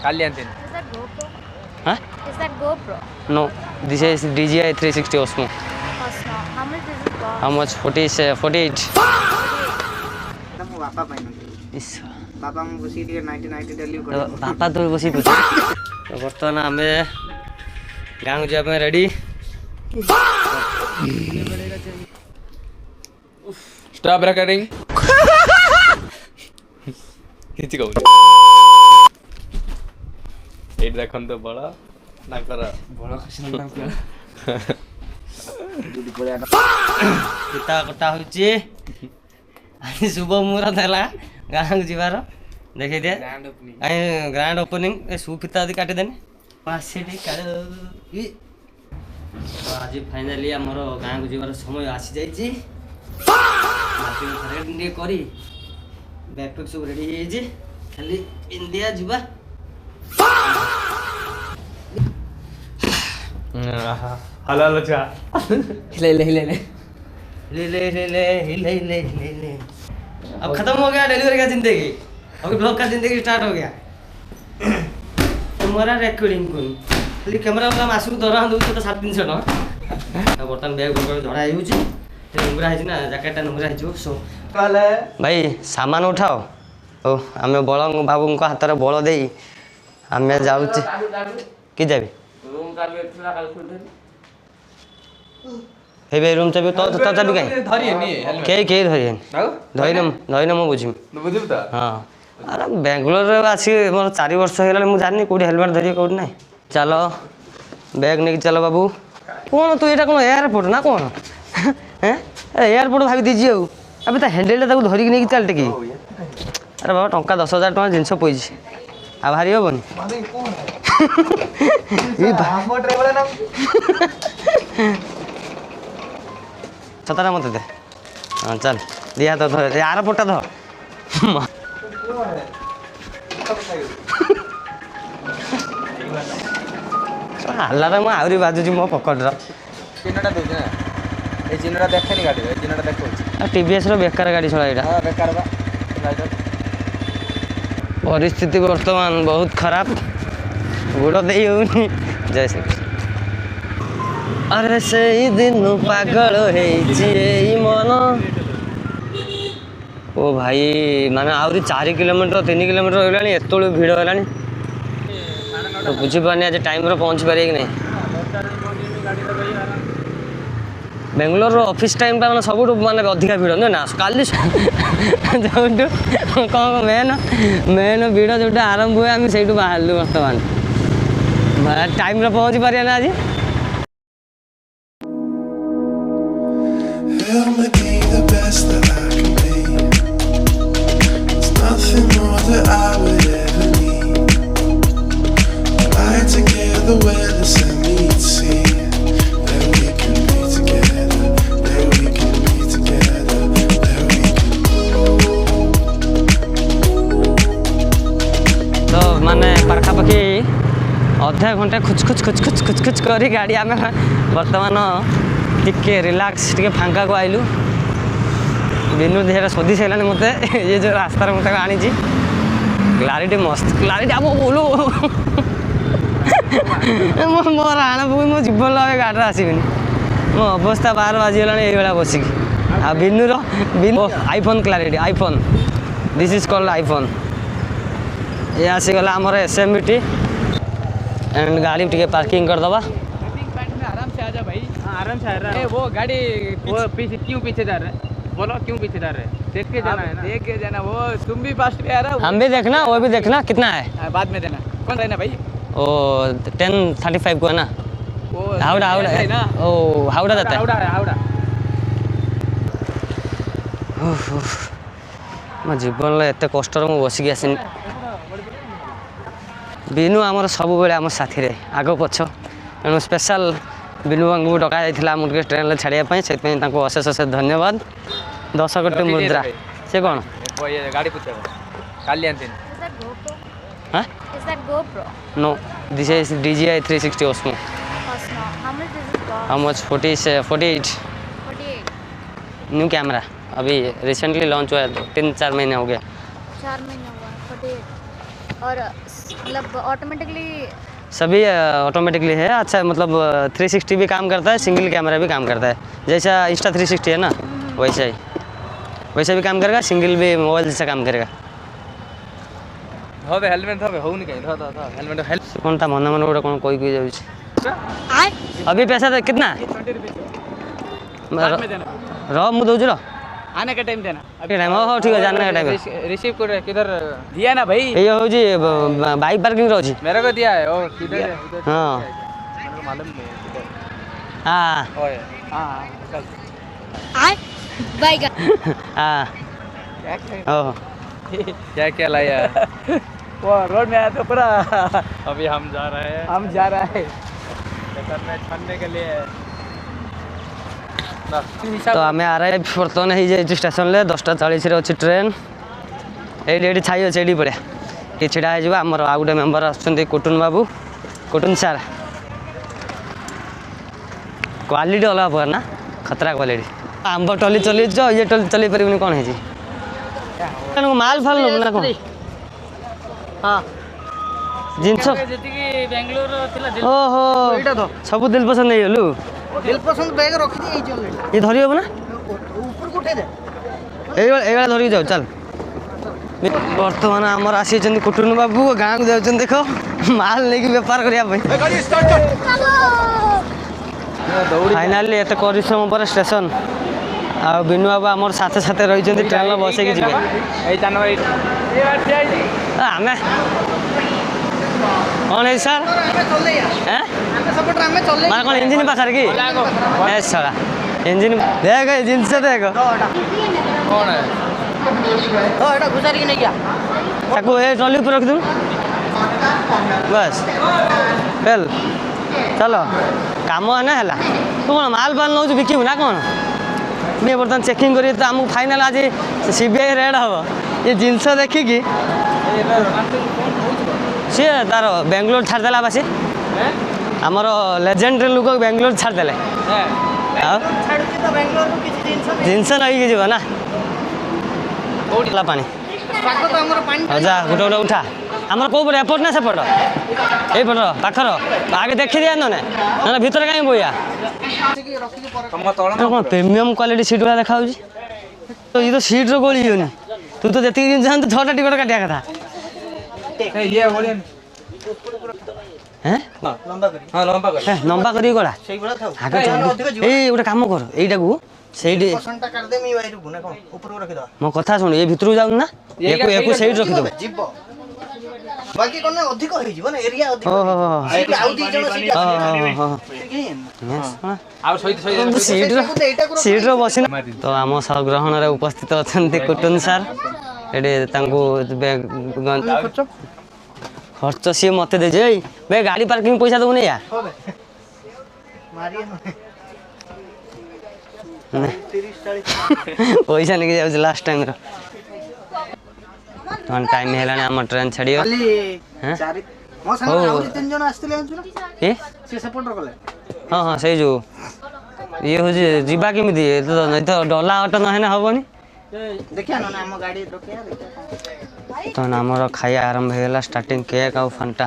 Kalyantin. Is that GoPro? Huh? Is that GoPro? No, this is DJI 360 Osmo. Osmo. How much does it cost? How much? 48. ମୁଁ ବାପା ପାଇଁ ଇସ ବାପା ମୁଁ ବସିକି ଟିକେ 90 ଡେଲି ବାପା ତୁ ବସି ପଛୁ ବର୍ତ୍ତମାନ ଆମେ ଗାଁକୁ ଯିବା ପାଇଁ ରେଡ଼ି। Stop recording. କିଛି କହୁନି। ଏଇଠି ଦେଖନ୍ତୁ ବଳ ତାଙ୍କର ବଳ ପିତା କଟା ହେଉଛି ଆଜି ଶୁଭ ମୁହୂର୍ତ୍ତ ହେଲା ଗାଁକୁ ଯିବାର ଦେଖେଇ ଦିଏ ଗ୍ରାଣ୍ଡ ଓପନିଂ ଏ ସୁଫିତା ଯଦି କାଟିଦେନି ସେଠି ଆଜି ଫାଇନାଲି ଆମର ଗାଁକୁ ଯିବାର ସମୟ ଆସିଯାଇଛି। ଟିକେ କରି ବ୍ୟାଗ୍ ଫ୍ୟାଗ୍ ସବୁ ରେଡ଼ି ହେଇଯାଇଛି ଖାଲି ଇଣ୍ଡିଆ ଯିବା। ହ୍ୟାଲୋ ହ୍ୟାଲୋ ଛୁଆ अब खत्म हो गया डिलीवरी का जिंदगी, अभी ब्लॉग का जिंदगी स्टार्ट हो गया। तुम्हारा रेकर्डिंग को खाली कैमरा वाला मासक दरमा दूसरे तो 700 टका बर्तमान बैग बगल झड़ा हो नुंगरा है ना जैकेटा नुंगरा है सो भाई सामान उठाओ ओ आम बल बाबू हाथ में बल दे आम जाऊ कि जाबी हे रूम चाबी तो चाबी कहीं कहीं धरीन मुझे बुझी हाँ अरे बेंगलोर आसी मोर 4 वर्ष हो मुझे जानी कौटी हेलमेट धरिए कौटी ना चल बैग नहीं चल बाबू कौन तू यहाँ कौन एयरपोर्ट ना कौन एयरपोर्ट भाई दीजिए अभी तो हैंडल धरिकी नहीं चल टे अरे बाबा टंका 10,000 टका जिनस पैसे आ भारी हेनी छतरा मत दे हाँ चल दिया तो यार पोटा धर हल्ला मुझे आहरी बाजुची मो पकेटर चिन्हटा दौर ना ये चिन्हटा देखेनि गाड़ी चिन्हटा देखो टीवीएस बेकार गाड़ी छड़ा यहाँ बेकार परिस्थिति वर्तमान बहुत खराब गोड़ दे जय श्री कृष्ण। अरे से दिन पागल है मन ओ भाई माने आहरी 4 किलोमीटर 3 किलोमीटर होगा एत भिड़ है तो बुझीपारे आज टाइम पहुँची पारे कि नहीं। बेंगलोर ऑफिस टाइम मैंने सब माने अधिका भिड़ नुह ना काली जो कौन मेन मेन भिड़ जो आरंभ हुए आम से बाहर बर्तमान टाइम पहुँची पारे ना आज Help me be the best that I can be. There's nothing more that I would ever need. Fly together where the sun meets sea. Where we can be together. Where we can be together. Where we can. तो माने पाखापाखि अधा घंटा खुच खुच खुच खुच खुच खुच करी गाड़ी आम बर्तमान टिके relax टिके फांका को आइलु बिनु देहरा सोधी सारा मत ये जो रास्तार मत आनी क्लारिटी मस्त क्लारिटी आम बोलो मोर आण पक मो जीवन लगे गाड़ी आसबि मो अवस्था 12 बाजीगला ये बसिक आ बिनुर iPhone clarity iPhone this is called iPhone ये आसीगला आमर SMBT एंड गाड़ी टिके पार्किंग करदबा आराम से आजा भाई आराम से आ रहा है वो गाड़ी वो पीछे क्यों पीछे जा रहा है बोलो क्यों पीछे जा रहे हैं देख के जाना है ना देख के जाना वो तुम भी फास्ट पे आ रहा हम भी देखना वो भी देखना कितना है बाद में देना कौन रहना भाई ओ 10:35 को है ना वो हावड़ा हावड़ा है ना ओ हावड़ा जाता है हावड़ा मो जीवन एत कष्ट बसिक आसनी बिनु आमर सब बेले आम साथी रे आग पछ तेणु स्पेशल बिनु बाबू डका जाइए मुझे ट्रेन छाड़ापी से अशेष अशेष धन्यवाद 10 कोटी मुद्रा से कौन गाड़ी पूछा Kalyantin. Is that GoPro? हाँ Is that GoPro? No this is DJI 360 Osmo। Osmo. How much does it cost? How much 48 48. New camera अभी रिसेंटली लॉन्च हुआ है 3-4 महीने हो गया 4 महीने हुआ 48 और मतलब ऑटोमेटिकली सभी ऑटोमेटिकली है। अच्छा मतलब 360 भी काम करता है, सिंगल कैमरा भी काम करता है। जैसा इंस्टा 360 है ना वैसा भी काम करेगा, सिंगल भी मोबाइल जैसा काम करेगा। হবে হেলমেট হবে হউনি কাই ধ হেলমেট হেল্প कौन था मन मन गोटे कौन कोई जाऊँ। अभी पैसा दे कितना रह मुझे दूँ रो आने का टाइम देना टाइम हो ठीक है जाने का टाइम रिसीव कर किधर दिया ना भाई ये हूँ बाइक पार्किंग रही मेरे को दिया है ओ किधर है हाँ मेरे को मालूम नहीं है किधर हाँ ओए हां चल बाइक हाँ ओह क्या क्या लाया वो रोड में आया तो पूरा अभी हम जा रहे हैं करने छानने के लिए तो आम आ रहे बर्तमान हो स्टेशन ले 10:40 अच्छी ट्रेन ये छाई अच्छे ये पड़े ये छिड़ा हो आमर आ गए मेम्बर आसुँच कुटुन बाबू कुटुन सार क्वालिटी अलग प्रकार ना खतरा क्वालिटी आंब टली चलीच ये टली चल पारे कौन है माल फाल नब ना कौन हाँ जिनस ओहो सब दिल पसंद नहीं गलु दिल पसंद बैग रखी दी चल ये धरी हम ना ऊपर को उठे दे ये धरिक जाओ चल बर्तमान आमर आसी कुटुन बाबू गाँव को जाऊँ देख माल नहीं बेपार करने फाइनाली एत परिश्रम पर स्टेशन आ बिनु बाबू आमर साथे साथे रही ट्रेन बस जी आम कौन है सर मैं कौन इंजिन पाखे कि सड़ा इंजिन देख जिनस देख कौन है ट्रॉली पर रख दूँ बस चल चलो काम है ना है तू कौन माल फाल नौ बिकबू ना कौन मैं बर्तमान चेकिंग करी तो आमको फाइनाल आज सीबीआई रेड हम ये जिनस देखिकी सी तार बेंगलोर छाड़देला बासी आमर लेजेंड लोक बेंगलोर छाड़देले जिनस नहीं जीव ना पानी जा गोटे गोटे उठा आमर कौ पटे एपट ना सेपट ये पट पाखर आगे देखी दिया ना भितर कहीं बोया कौन प्रीमियम क्वालिटी सीट वाला देखा तो ये तो सीट रो गोली होनी तू तो जी जिन 6टा टिकट काटिया कथा ये बोलिए हैं हां लंबा कर लंबा करी गला आगे ए गोटे काम कर एटा को सेठी पसंदटा कर दे मी वाइर को ना कोन ऊपर को रखि दो मो कथा सुन ये भितरु जाउ ना एको सेठ रखि दो जीव बाकी कोन अधिक होई जीव ना एरिया अधिक हो सीट आउ दी जण सीट आ सीट रो बसिना तो आम सहग्रहण रे उपस्थित अछंती कुटुन सर एडे तांको खर्च सी मत दे जे बे गाड़ी पार्किंग पैसा दो नहीं यार पैसा नहीं जाऊ लास्ट टाइम रो तो टाइम हेलाने हम ट्रेन छड़ियो हैं मो संग आउ तीन जण आस्तिले अंचुना ए से सपोर्ट करले हां हां सही जो ये हो जे जीवा केमिति तो नहीं तो डला ऑटो न है ना हबनी देखिया ना हम गाड़ी रोकिया देखिया तो आमर खाया आरंभ होगा स्टार्टिंग केक आउ फांटा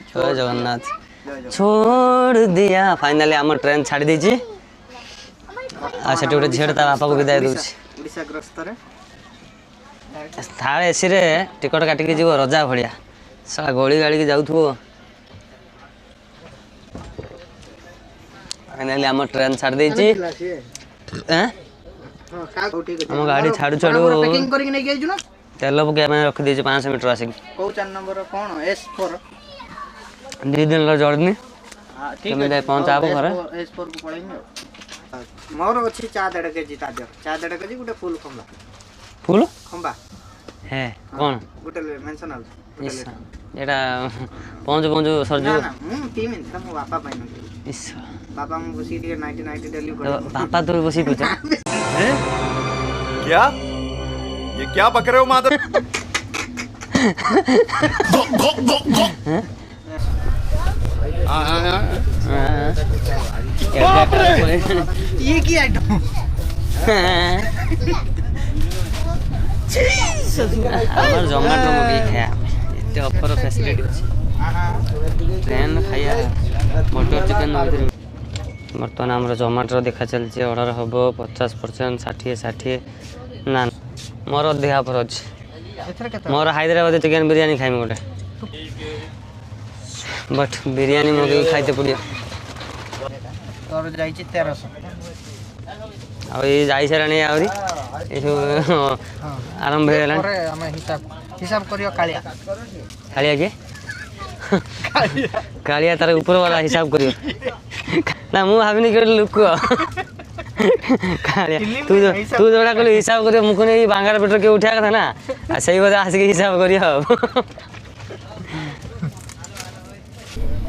जय जगन्नाथ छोड़ दिया फाइनाली आम ट्रेन छाड़ी देछि आ सेठी गोटे झील ता बापा को विदाय दूछि ओडिसा ग्रस्त रे थार एसी रे टिकट काटिकी जीव रजा भलिया साला गली गाड़ी के जाउथबो फाइनाली आम ट्रेन छाड़ देछि हैं हम गाड़ी छाड़ू छाड़ू पैकिंग करके नहीं गेजु ना तेल पके मैं रख दीजिए 500 मीटर आसिक को 4 नंबर कोन S4 2 दिन जर्नी ठीक है पहुंचा आप घर S4 को पड़ेंगे मोर अछि 4.5 केजी ताजर 4.5 केजी गुटे फुल खंबा है कौन गुटे मेंशन आउ एटा पहुंच सरजू ना पी मिन त मो बापा पाइन इस बापा मो बसी 90 डेली कर पापा तो बसी पूछा क्या ये क्या बक रहे हो मादर ये की आइटम हमार जोमेटो में भी खाया एते ऑफर फैसिलिटी अछि ट्रेन खाया बटर चिकन बर्तमान आमर जोमेटो देखा चलছে ऑर्डर हम 50% 60 ना मोर अधिक ऑफर अछि मोर हैदराबाद चिकन बिरयानी खाइम गोटे बट बिरयानी मगे खाइते पड़ियो तोर जाई छि 1300 आ ये जाई सराणी आउरी ए आरंभ भेलान हम हिसाब करियो कालिया कालिया के कालिया तार ऊपर वाला हिसाब करियो ना मु भाबिनी के लुक कालिया तू जोड़ा कहली हिसाब करियो मुख ने बांगार पेटर के उठा कथा ना आ सही बता आस के हिसाब करियो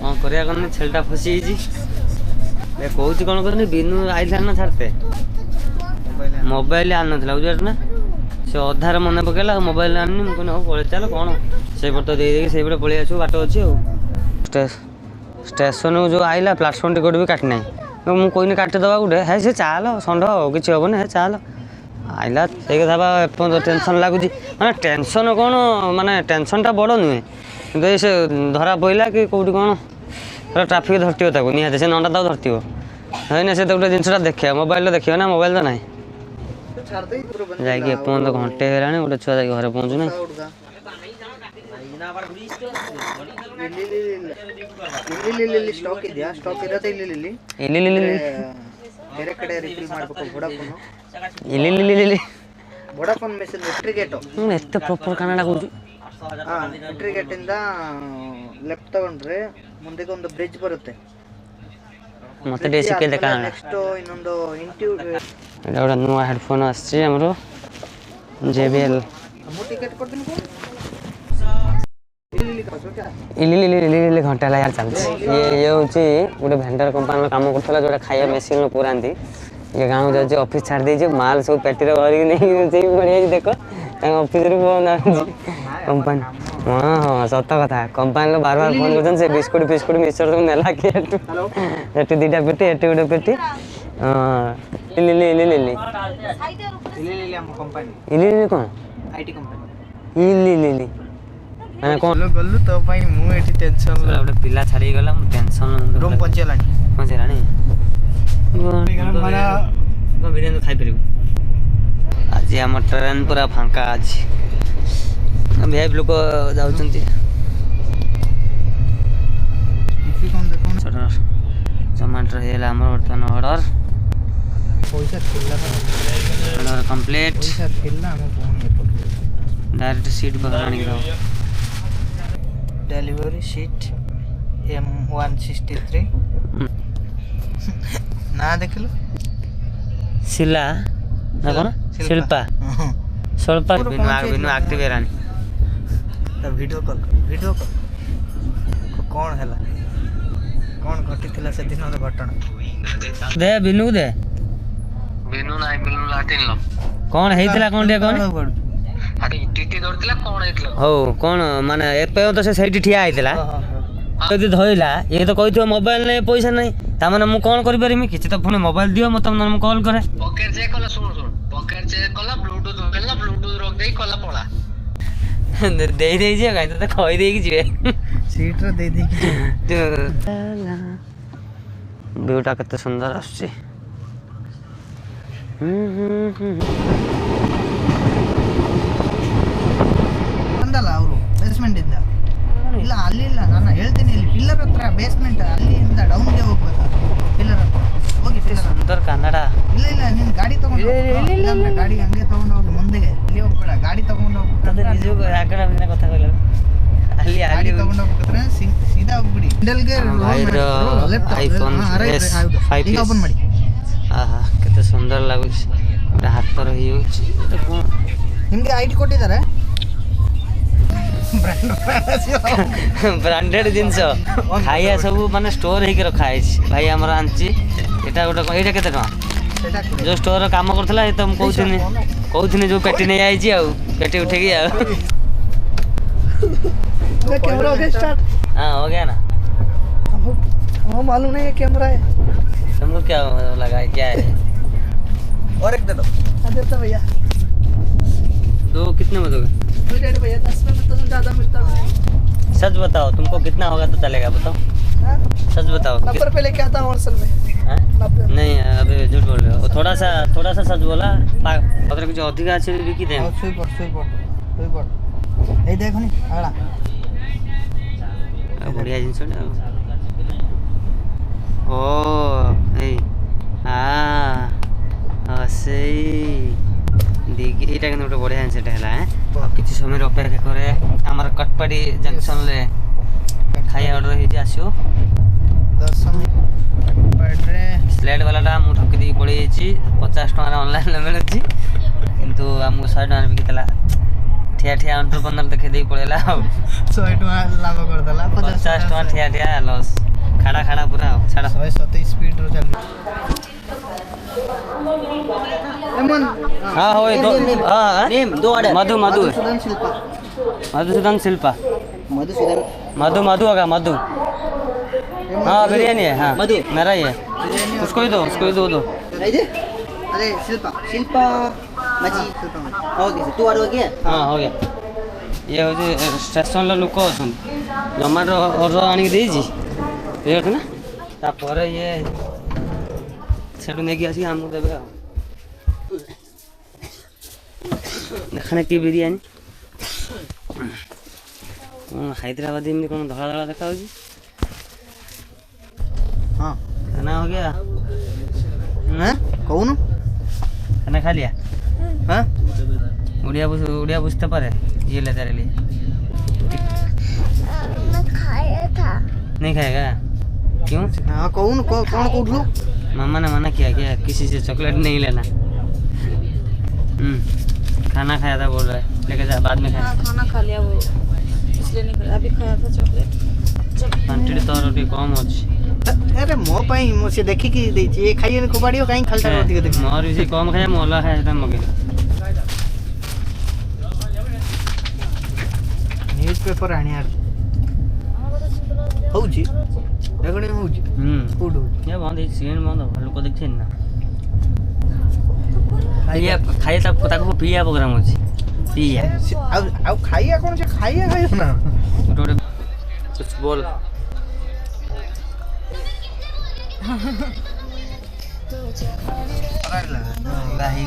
हां करिया कने छेलटा फसी जी ए कहूची कोन करनी बिनु आइला ना छाड़ते मोबाइल आन नथला बुझर ना से अधार मन पकेला मोबाइल आननी मु कोन पळे चल कोन से पट दे दे से पटे पळे आछु बाटो अछि स्टेशन जो आइला प्लेटफॉर्म टिकट भी काट नाही मु कोइने काट दबा गुडे हे से चाल संड किछ होबने हे चाल आइला से कथा बा टेंशन लागुची माने टेंशन कोन माने टेंशन ता बडो नुहे किंतु से धरा पइला कि कोठी कोन ट्रैफिक धरतियो ताको निहाते से नंडा ताको धरतियो है ना से तो गोटे जिनसटा देखिया मोबाइल देखियो ना मोबाइल तो नाही जाइए पौन घंटे हेलाने गोटे छुआ जाके घरे पहुँचु ना स्टॉक ಇದೆಯಾ ಸ್ಟಾಕ್ ಇರೋದೇ ಇಲ್ಲಿ ಬೇರೆ ಕಡೆ ರಿಫಿಲ್ ಮಾಡಬೇಕು ವೋಡಾಫೋನ್ ಮೆಸೇಜ್ ಎಟ್ರಿಗೇಟ್ ಎತ್ತ ಪ್ರಾಪರ್ ಕನ್ನಡ ಕೂತು ಎಟ್ರಿಗೇಟ್ ಇಂದ ಲೆಫ್ಟ್ ತಗೊಂಡ್ರೆ ಮುಂದಕ್ಕೆ ಒಂದು ಬ್ರಿಡ್ಜ್ ಬರುತ್ತೆ ಮತ್ತೆ ಬೇಸಿಕ್ ಇದೆ ಕಾರಣ ನೆಕ್ಸ್ಟ್ ಇನ್ನೊಂದು ಇಂಟ್ಯೂ এটা ওটা নয়া হেডফোন আসছে আমরো JBL ಮು ಟಿಕೆಟ್ ಕೊಡ್ತೀನಿ इली घंटा ला यार चलছে ये होची गोटे भेंडर कंपनी काम करथला जोटा खाया मशीन न पुरांती ये गांव जाजे ऑफिस छाड़ दे जे माल सब पेटी रे भरी नहीं जे बढ़िया देखो ऑफिस रे फोन कंपनी हां हां सत्य कथा कंपनी लो बार बार फोन करछन से बिस्कुट मिक्सचर सब नेला के एटू दीटा पेटी एटू गोटे पेटी इली हम कंपनी इली कोन आईटी कंपनी इली हां कोन गल्लु तो भाई मु एठी टेंशन गोटे पिला छाड़ी गला टेंशन रूम पहुंचेलानी माना बिरयानी खाई परिबु आज हम ट्रेन पूरा फांका अछि वीआईपी लोक जाउचंती इसी कोन देखो जोमेटो हेला हमर वर्तमान ऑर्डर पैसा थिला ऑर्डर कंप्लीट पैसा थिला हम फोन एपट डायरेक्ट सीट बहरानी के डिलीवरी शीट M163 ना देखलो शिला ना कोन शिल्पा शिल्पा बिनु एक्टिव हेरानी तो वीडियो कॉल कौन हैला कौन घटी थिला से दिन घटना दे बिनु लाटिन लो कौन हेइतला कोन दे कोन टीटी दौड़तिला कोन हेइतला हो कोन माने एपे तो से सैठी ठिया आइतला यदि धइला ये तो कहितो मोबाइल नै पैसा नै ता माने मु कोन करि परिमी किछ तो फोन मोबाइल दियो मत मु कॉल करे पॉकेट चेक कला सुन पॉकेट चेक कला ब्लूटूथ रख देई कला पळा दे जे गाय तो खई देई कि जिवे सीट रे दे कि व्यूटा कते सुंदर आछी ಅಂದಲ್ಲ ಅವರು ಬೇಸ್ಮೆಂಟ್ ಇಂದ ಇಲ್ಲ ಅಲ್ಲಿ ಇಲ್ಲ ನಾನು ಹೇಳ್ತೀನಿ ಇಲ್ಲಿ ಪಿಲ್ಲರ್ ಹತ್ರ ಬೇಸ್ಮೆಂಟ್ ಅಲ್ಲಿಂದ ಡೌನ್ ಗೆ ಹೋಗ್ಬೇಕು ಪಿಲ್ಲರ್ ಹತ್ರ ಹೋಗಿ ಪಿಲ್ಲರ್ ಸುಂದರ ಕನ್ನಡ ಇಲ್ಲ ನೀನು ಗಾಡಿ ತಗೊಂಡು ಇಲ್ಲ ಗಾಡಿ ಹಂಗೆ ತಗೊಂಡು ಹೋಗಿ ಮುಂದೆಗೆ ಇಲ್ಲಿ ಹೋಗ್ಬೇಡ ಗಾಡಿ ತಗೊಂಡು ಹೋಗ್ಬಿಟ್ಟು ನಿಜಕ್ಕೂ ಯಾಕಡೆ ಅದನ್ನ କଥା ಕಲ್ಲ ಅಲ್ಲಿ ಗಾಡಿ ತಗೊಂಡು ಹೋಗ್ಬಿಟ್ರೆ ಸೀದಾ ಹೋಗ್ಬಿಡಿ ಮಿಡಲ್ಗೆ ಲೆಫ್ಟ್ ಐಫೋನ್ S5 ಈಗ ಓಪನ್ ಮಾಡಿ ಆಹಾ ಕತೆ ಸುಂದರ ଲାଗୁଛି ଗୋଟେ ହାତ ରହି ଯାଉଛି ನಿಮಗೆ ಐಡಿ ಕೊಟ್ಟಿದ್ದಾರೆ ब्रांडेड जिनस खाइया सब माने स्टोर होके रखा है भाई हमर आंची एटा गोटे एटा केते टका जो स्टोर काम करथला ए त हम कहउथिनी जो पेटी नै आइची आ पेटी उठे गया कैमरा हो गया स्टार्ट हां हो गया ना हमको मालूम नहीं है कैमरा है तुमको क्या लगा है क्या है और एक दे दो देता भैया दो कितने में दोगे भैया 10 में तो ज़्यादा मिलता है सच बताओ, तुमको कितना होगा तो चलेगा, बताओ हाँ? सच बताओ। 90 रुपये लेके आता हूँ होलसेल में। हाँ? 90। नहीं अभी झूठ बोल रहे हो, थोड़ा सा सच बोला। पत्र कुछ अधिका अच्छे बिकी दे। ଶୋଇ ପଡ ଏଇ ଦେଖନି ଆଗଲା ବଢିଆ ଜିନିଷଟା ଓ ଏଇ ସେଇ ଦିଗି ଏଇଟା କିନ୍ତୁ ଗୋଟେ ବଢିଆ ଜିନିଷଟା ହେଲା। କିଛି ସମୟ ଅପେକ୍ଷା କରେ ଆମର କଟପାଡ଼ି ଜଙ୍କସନରେ ଖାଇବା ଅର୍ଡର ହେଇଛି, ଆସିବ 10 ମିନିଟ୍ରେ ସ୍ଲେଟ୍ ବାଲାଟା ମୁଁ ଠକି ଦେଇକି ପଳେଇ ଯାଇଛି। 50 ଟଙ୍କାରେ ଅନଲାଇନ୍ରେ ମିଳୁଛି କିନ୍ତୁ ଆମକୁ 100 ଟଙ୍କାରେ ବିକିଥିଲା। ଠିଆ ଠିଆ ଏଣ୍ଟରପ୍ରେନର ଦେଖେଇ ଦେଇକି ପଳେଇଲା ଆଉ 100 ଟଙ୍କା ଲାଭ କରିଦେଲା। 50 ଟଙ୍କା ଠିଆ ଠିଆ ଲସ୍, ଖାଡ଼ା ପୁରା ଆଉ ଛାଡ଼। 127 ସ୍ପିଡରେ ଚାଲୁ। ଏମନ हाँ हो नेम दो ऑर्डर मधु मधुसूदन शिल्पा मधुसूदन शिल्पा मधुसूदन मधु होगा मधु। हाँ बिरयानी है, हाँ मधु मेरा ही है, उसको ही दो दो। अरे शिल्पा मजी ओके तू ऑर्डर किया? हाँ हो गया। ये हूँ स्टेशन लोक अच्छा जोमाटो ऑर्डर आनिक देजी ना तापर ये सेठू नहीं आसिक आमको देवे देखने की बिरयानी हैदराबाद में कौन धड़ा धड़ा देखा हाँ खाना हो गया हैं कौन खाना खा लिया? हाँ उड़िया बुझते पारे ये ले तेरे लिए मैं खाया था। नहीं खाएगा क्यों? हाँ कौन कौन मामा ने मना किया क्या किसी से चॉकलेट नहीं लेना? खाना खाया था बोल रहा है, लेके जा बाद में खाया। हाँ खाना खा लिया वो, इसलिए नहीं खाया। अभी खाया था चॉकलेट। क्वांटिटी तो रोटी कम अच्छी। अरे मो पाई मो से देखि कि देछि ए खाइए खोबाड़ियो काई खालता अधिक देख मोर भी कम खाया मोला खाया था मगे न्यूज पेपर आनी यार होउची देखणे होउची फूड ये बंद है सीन बंद लोक देखछिन ना खाइए तब ताको पिया प्रोग्राम होची पिया आ खाइया कोन से खाइया ना रोड कुछ बोल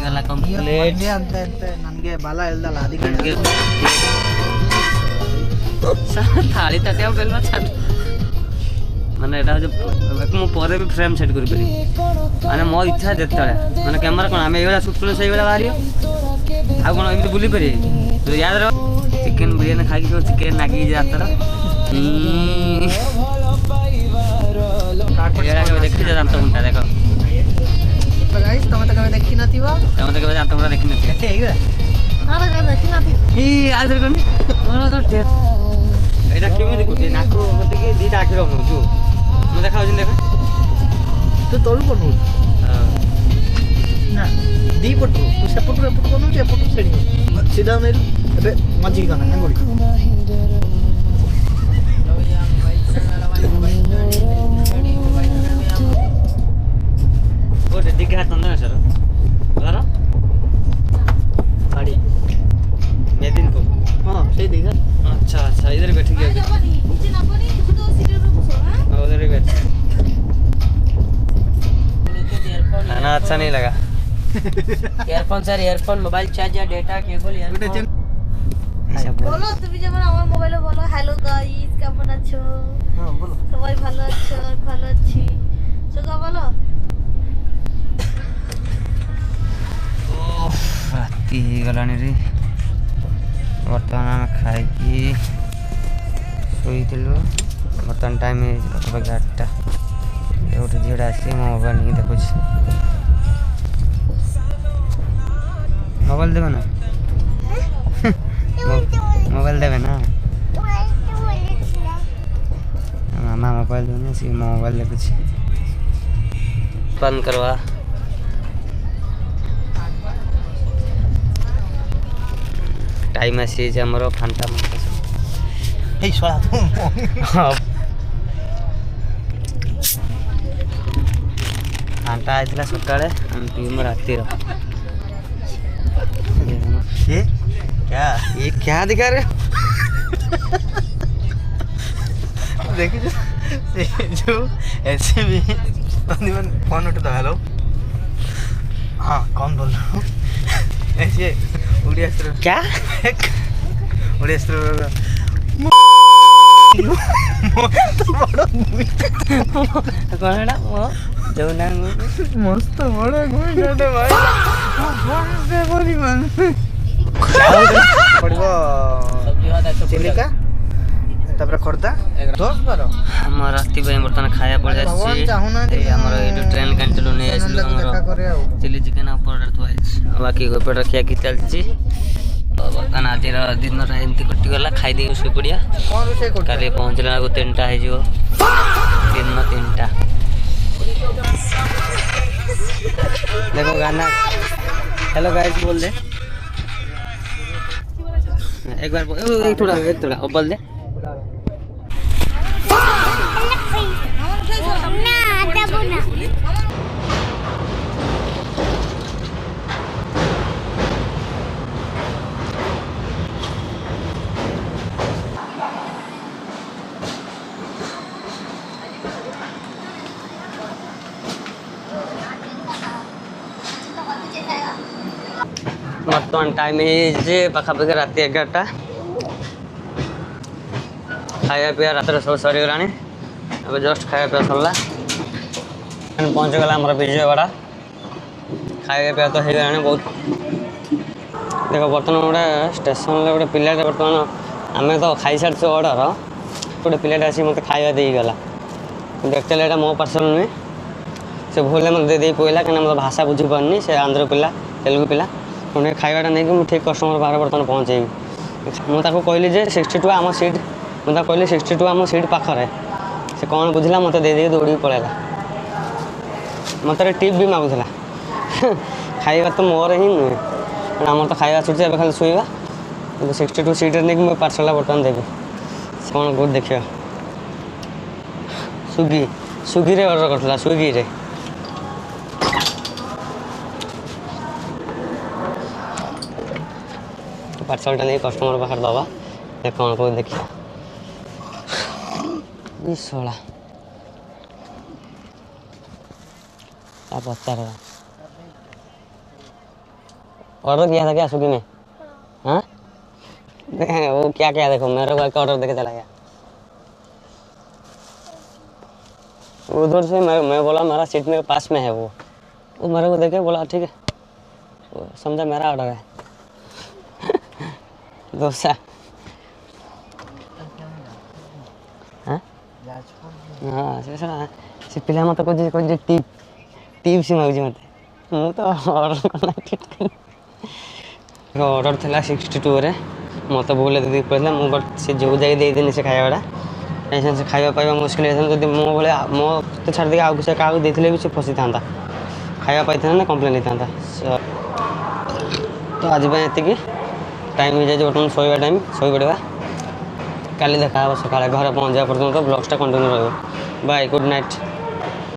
ಗಲ ಕಂಪ್ಲೀಟ್ ಅಂತ ನನಗೆ ಬಾಲ ಹೇಳ್ದಲ್ಲ ಅದಕ್ಕೆ थाली ताटिया बेलमा छाड़ माने एटा जो मु परे भी फ्रेम सेट करि परि माने मो इच्छा जेतले माने कैमरा कोन हमें एवला शूट करे सही बेला बाहरियो आ कोन एमति बुली परि तो याद रहो चिकन बिरयानी खाई के चिकन नागी जातर एड़ा के देखि जा जानत हुंटा देखो तो गाइस तमे त कबे देखि नथिबो तमे त कबे जानत हुंटा देखि नथि ठीक है अरे कबे देखि नथि ई आदर कोनी मोर तो एटा केमि देखुते नाको मते के दीटा आखिर होनु ମୁଁ ଦେଖାଉଛି ଦେଖ ତୁ ତଳୁ ବନଉ ନା ଦି ପଟରୁ ତୁ ସେପଟରୁ ଏପଟୁ ବନଉଛୁ ଏପଟରୁ ସେଠି ସିଧା ନେଲୁ ଏବେ ମଝିକି ଗଲା ଆଙ୍ଗୁଳି ଗୋଟେ ଦିଘା ଚନ୍ଦନେଶ୍ୱର ଘର साड़ी मेदिनपुर हाँ सही दिखा अच्छा अच्छा इधर बैठ गया उधर ही बैठ खाना अच्छा नहीं लगा earphone sir earphone mobile charger data cable earphone বলো তুমি যেমন আমার মোবাইলে বলো হ্যালো গাইস কেমন আছো हाँ बोलो সবাই ভালো আছো আমি ভালো আছি সুগা বলো राति गलानी रे बर्तमान आम खाई शोल बर्तमान टाइम 11टा गोटे झीटा आस मोबाइल नहीं देखुच मोबाइल देवे ना मोबाइल देवे ना मामा मोबाइल देवे सी मोबाइल देखुच बंद करवा टाइम आसी आमर फांटा हे सोला तू फांटा आइला सकाळे हम पीम रातिर ये क्या ये क्या दिखा रे देखिए से जो ऐसे भी फोन उठा हेलो हाँ कौन बोल रहा हूँ ऐसे उड़िया क्या उड़िया कौन है वो जो ना मस्त बड़ा गुइडाटे भाई से परिमाण पड़िबो चिलिका तापर खर्दा 10-12 हम राति पे बर्तन खाया पड़ जाछि ए हमर ए ट्रेन कैंसिल होने आइछलो हमर चिली चिकन ऑर्डर तो आइछ बाकी को पेट रखिया की चलछि बर्तन आज दिन एमती कटि गला खाई दे सुई पड़िया कौन रोसे कोट काली पहुंचला को 3टा है जो दिन 3टा देखो गाना हेलो गाइस बोल दे एक बार एक थोड़ा बोल दे बर्तमान टाइम पाखापाखि राति 11टा खाया पिया रात सब सरीगला अब जस्ट खाया पिया सरला पहुँचीगला आम विजयवाड़ा खाया पिया तो होगा बहुत देख बर्तमान गोटे स्टेशन गोटे पिलाटे बर्तमान आम तो खाई सारी अर्डर गोटे पिलाटे आसी मत खाया देगला देखते यहाँ मो पार्सल नुहे से भूल मत दे पड़ा कहीं मतलब भाषा बुझीपारनी से आंध्र पिला तेलुगु पिला उन्हें खाइबाटा नहीं कि ठीक कस्टमर पाखे बर्तमान पहुँचेबी मुझे कहली 62 आम सीट मुझे कहली 62 आम सीट पाखे से कौन बुझला मत दे दौड़ी पड़ेगा मत टिप भी मागुला खाइबा तो मोर ही नुहे आम तो खाइबा छुट्टी खाली शुवा 62 सीट नहीं कि पार्सल बर्तमान देवी कौन कौट देखिए स्विगी रे ऑर्डर करता स्विगी रे पार्सलटा नहीं कस्टमर पाखे दबा कौन कौन देखिए शोला पचार ऑर्डर किया था क्या स्विगी में हाँ वो क्या क्या देखो मेरे को ऑर्डर देके चला गया उधर से मैं बोला मेरा सीट मेरे पास में है वो मेरे को देखे बोला ठीक है वो समझा मेरा ऑर्डर है डोसा हाँ हाँ से पिला मत कोई टिप सी मागुची मत मु तो ऑर्डर करना ऑर्डर था 62 रे मत भूल दे पड़ा मुझे बट से जो जाए देदेनि से खाइबाटा ऐसा से खाଇବା पाइबा मुश्किल जब मो भाया मो तो छाड़ दे आगे क्या देते भी से फसी था खाଇବା पाई ना कम्प्लेन होता तो आज ये टाइम हो जाए बर्तमान शोवा टाइम शो पड़ा काली देखा सका घर पहुँचा पर्यटन तो ब्लॉग्सटा कंटिन्यू रहा बाय गुड नाइट।